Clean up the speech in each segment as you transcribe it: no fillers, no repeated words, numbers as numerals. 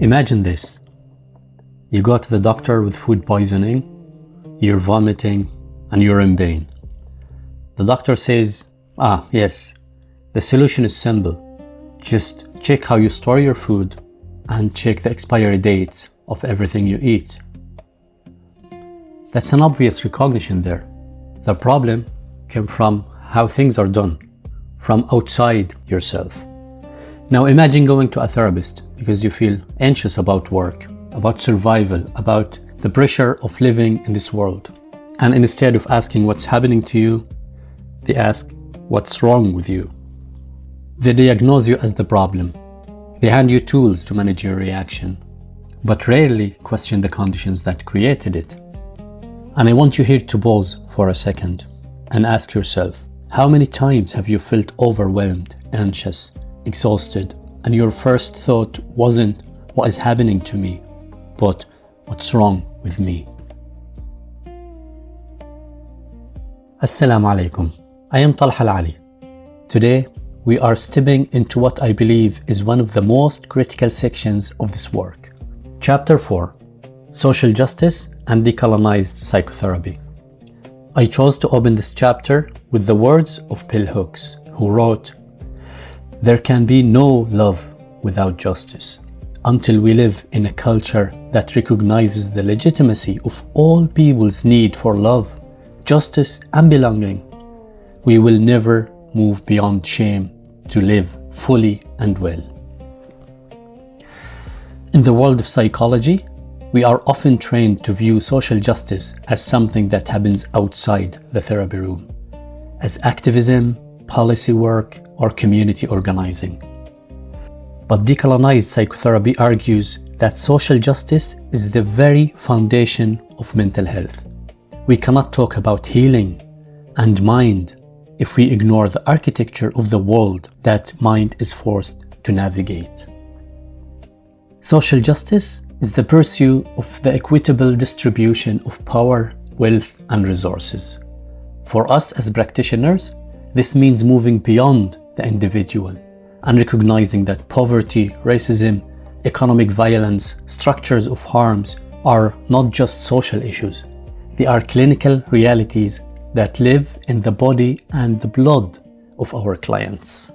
Imagine this. You go to the doctor with food poisoning, you're vomiting, and you're in pain. The doctor says, yes, the solution is simple. Just check how you store your food and check the expiry date of everything you eat. That's an obvious recognition there. The problem came from how things are done, from outside yourself. Now imagine going to a therapist because you feel anxious about work, about survival, about the pressure of living in this world. And instead of asking what's happening to you, they ask what's wrong with you. They diagnose you as the problem. They hand you tools to manage your reaction, but rarely question the conditions that created it. And I want you here to pause for a second and ask yourself, how many times have you felt overwhelmed, anxious, exhausted, and your first thought wasn't what is happening to me, but what's wrong with me? Assalamu alaikum. I am Talha Al-Ali. Today, we are stepping into what I believe is one of the most critical sections of this work. Chapter 4, Social Justice and Decolonized Psychotherapy. I chose to open this chapter with the words of bellhooks, who wrote, "There can be no love without justice. Until we live in a culture that recognizes the legitimacy of all people's need for love, justice, and belonging, we will never move beyond shame to live fully and well." In the world of psychology, we are often trained to view social justice as something that happens outside the therapy room, as activism, policy work, or community organizing. But decolonized psychotherapy argues that social justice is the very foundation of mental health. We cannot talk about healing and mind if we ignore the architecture of the world that mind is forced to navigate. Social justice is the pursuit of the equitable distribution of power, wealth, and resources. For us as practitioners, this means moving beyond the individual and recognizing that poverty, racism, economic violence, structures of harms are not just social issues. They are clinical realities that live in the body and the blood of our clients.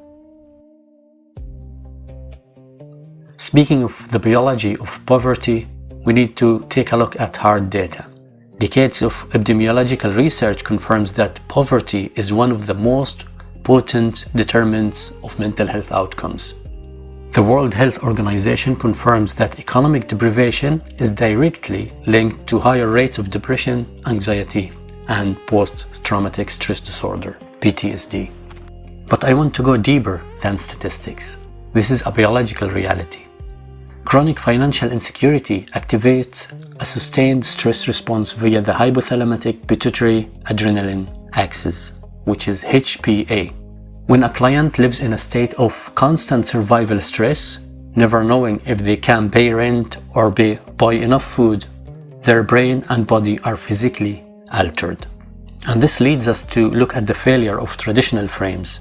Speaking of the biology of poverty, we need to take a look at hard data. Decades of epidemiological research confirms that poverty is one of the most potent determinants of mental health outcomes. The World Health Organization confirms that economic deprivation is directly linked to higher rates of depression, anxiety, and post-traumatic stress disorder, PTSD. But I want to go deeper than statistics. This is a biological reality. Chronic financial insecurity activates a sustained stress response via the hypothalamic pituitary adrenaline axis, which is HPA. When a client lives in a state of constant survival stress, never knowing if they can pay rent or buy enough food, their brain and body are physically altered. And this leads us to look at the failure of traditional frames.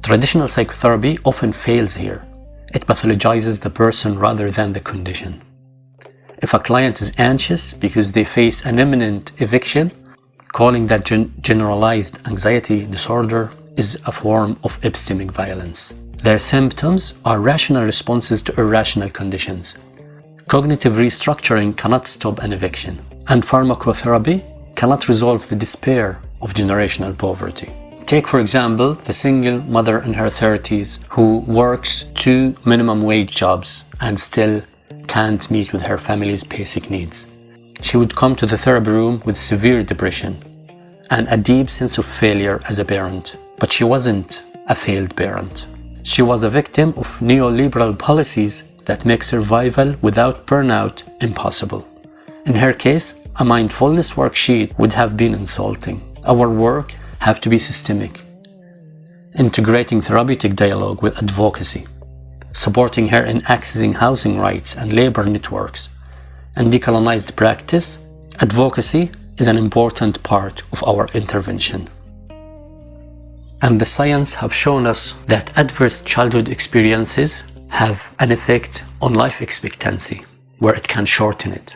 Traditional psychotherapy often fails here. It pathologizes the person rather than the condition. If a client is anxious because they face an imminent eviction, calling that generalized anxiety disorder is a form of epistemic violence. Their symptoms are rational responses to irrational conditions. Cognitive restructuring cannot stop an eviction, and pharmacotherapy cannot resolve the despair of generational poverty. Take, for example, the single mother in her 30s who works 2 minimum wage jobs and still can't meet with her family's basic needs. She would come to the therapy room with severe depression and a deep sense of failure as a parent. But she wasn't a failed parent. She was a victim of neoliberal policies that make survival without burnout impossible. In her case, a mindfulness worksheet would have been insulting. Our work have to be systemic, integrating therapeutic dialogue with advocacy, supporting her in accessing housing rights and labor networks. And decolonized practice, advocacy is an important part of our intervention. And the science have shown us that adverse childhood experiences have an effect on life expectancy, where it can shorten it.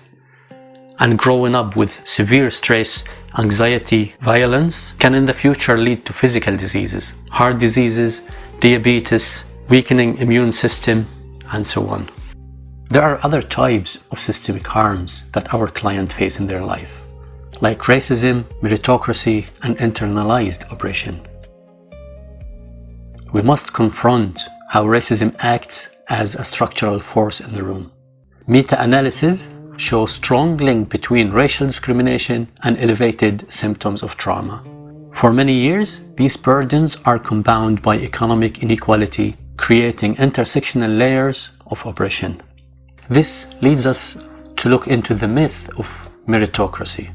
And growing up with severe stress, anxiety, violence can in the future lead to physical diseases, heart diseases, diabetes, weakening immune system, and so on. There are other types of systemic harms that our clients face in their life, like racism, meritocracy, and internalized oppression. We must confront how racism acts as a structural force in the room. Meta-analysis show strong link between racial discrimination and elevated symptoms of trauma. For many years, these burdens are compounded by economic inequality, creating intersectional layers of oppression. This leads us to look into the myth of meritocracy.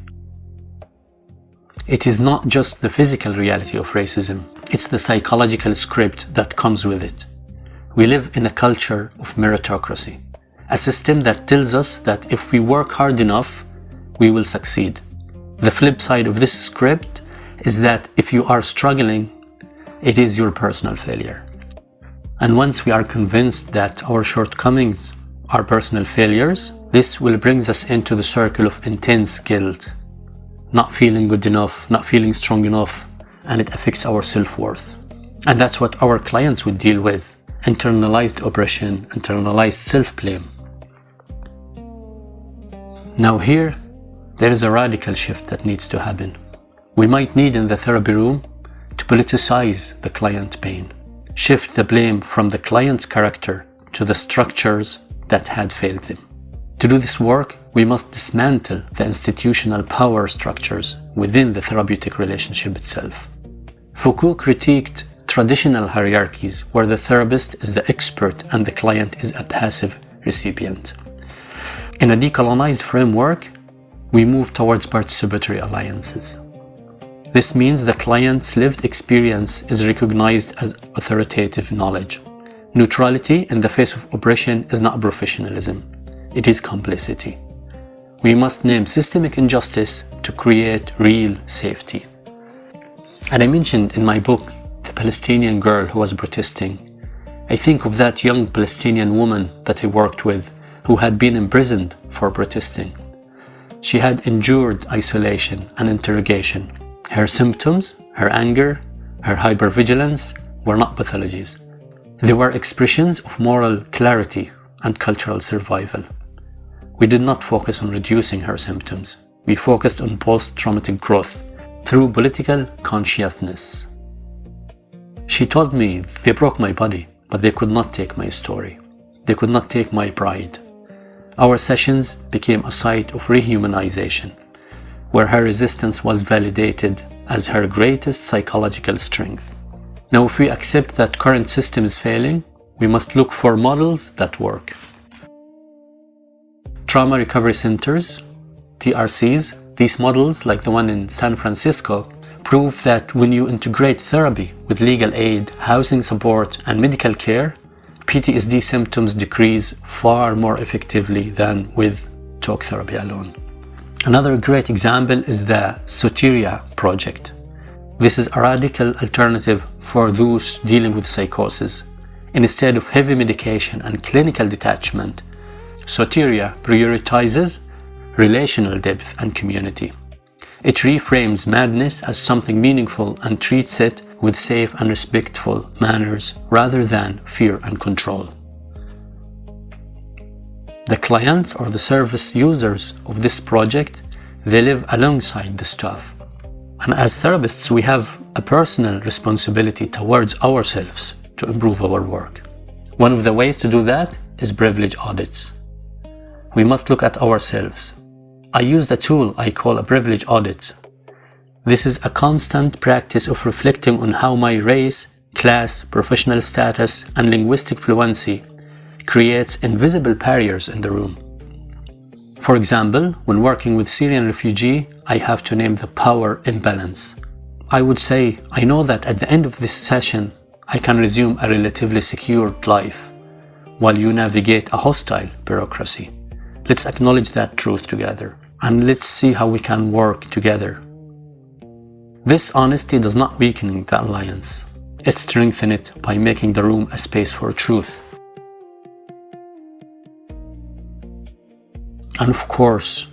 It is not just the physical reality of racism, it's the psychological script that comes with it. We live in a culture of meritocracy, a system that tells us that if we work hard enough, we will succeed. The flip side of this script is that if you are struggling, it is your personal failure. And once we are convinced that our shortcomings are personal failures, this will bring us into the circle of intense guilt, not feeling good enough, not feeling strong enough, and it affects our self-worth. And that's what our clients would deal with: internalized oppression, internalized self-blame. Now here, there is a radical shift that needs to happen. We might need in the therapy room to politicize the client pain, shift the blame from the client's character to the structures that had failed them. To do this work, we must dismantle the institutional power structures within the therapeutic relationship itself. Foucault critiqued traditional hierarchies where the therapist is the expert and the client is a passive recipient. In a decolonized framework, we move towards participatory alliances. This means the client's lived experience is recognized as authoritative knowledge. Neutrality in the face of oppression is not professionalism, it is complicity. We must name systemic injustice to create real safety. And I mentioned in my book the Palestinian girl who was protesting. I think of that young Palestinian woman that I worked with who had been imprisoned for protesting. She had endured isolation and interrogation. Her symptoms, her anger, her hypervigilance were not pathologies. They were expressions of moral clarity and cultural survival. We did not focus on reducing her symptoms. We focused on post-traumatic growth through political consciousness. She told me they broke my body, but they could not take my story. They could not take my pride. Our sessions became a site of rehumanization, where her resistance was validated as her greatest psychological strength. Now, if we accept that current system is failing, we must look for models that work. Trauma recovery centers, TRCs, these models, like the one in San Francisco, prove that when you integrate therapy with legal aid, housing support, and medical care, PTSD symptoms decrease far more effectively than with talk therapy alone. Another great example is the Soteria project. This is a radical alternative for those dealing with psychosis. Instead of heavy medication and clinical detachment, Soteria prioritizes relational depth and community. It reframes madness as something meaningful and treats it with safe and respectful manners rather than fear and control. The clients or the service users of this project, they live alongside the staff. And as therapists, we have a personal responsibility towards ourselves to improve our work. One of the ways to do that is privilege audits. We must look at ourselves. I use a tool I call a privilege audit. This is a constant practice of reflecting on how my race, class, professional status, and linguistic fluency creates invisible barriers in the room. For example, when working with Syrian refugee, I have to name the power imbalance. I would say, I know that at the end of this session, I can resume a relatively secured life, while you navigate a hostile bureaucracy. Let's acknowledge that truth together, and let's see how we can work together. This honesty does not weaken the alliance. It strengthens it by making the room a space for truth. And of course,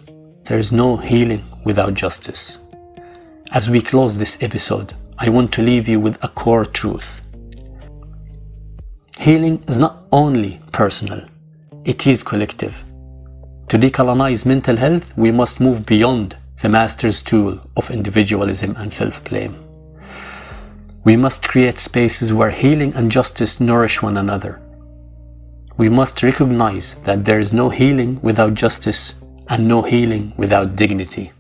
there is no healing without justice. As we close this episode, I want to leave you with a core truth. Healing is not only personal, it is collective. To decolonize mental health, we must move beyond the master's tool of individualism and self-blame. We must create spaces where healing and justice nourish one another. We must recognize that there is no healing without justice and no healing without dignity.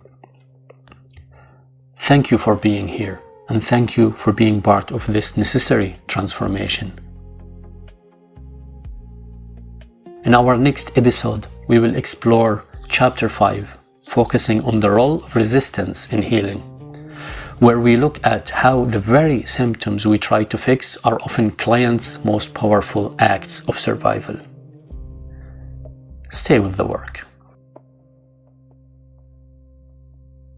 Thank you for being here, and thank you for being part of this necessary transformation. In our next episode, we will explore Chapter 5, focusing on the role of resistance in healing, where we look at how the very symptoms we try to fix are often clients' most powerful acts of survival. Stay with the work.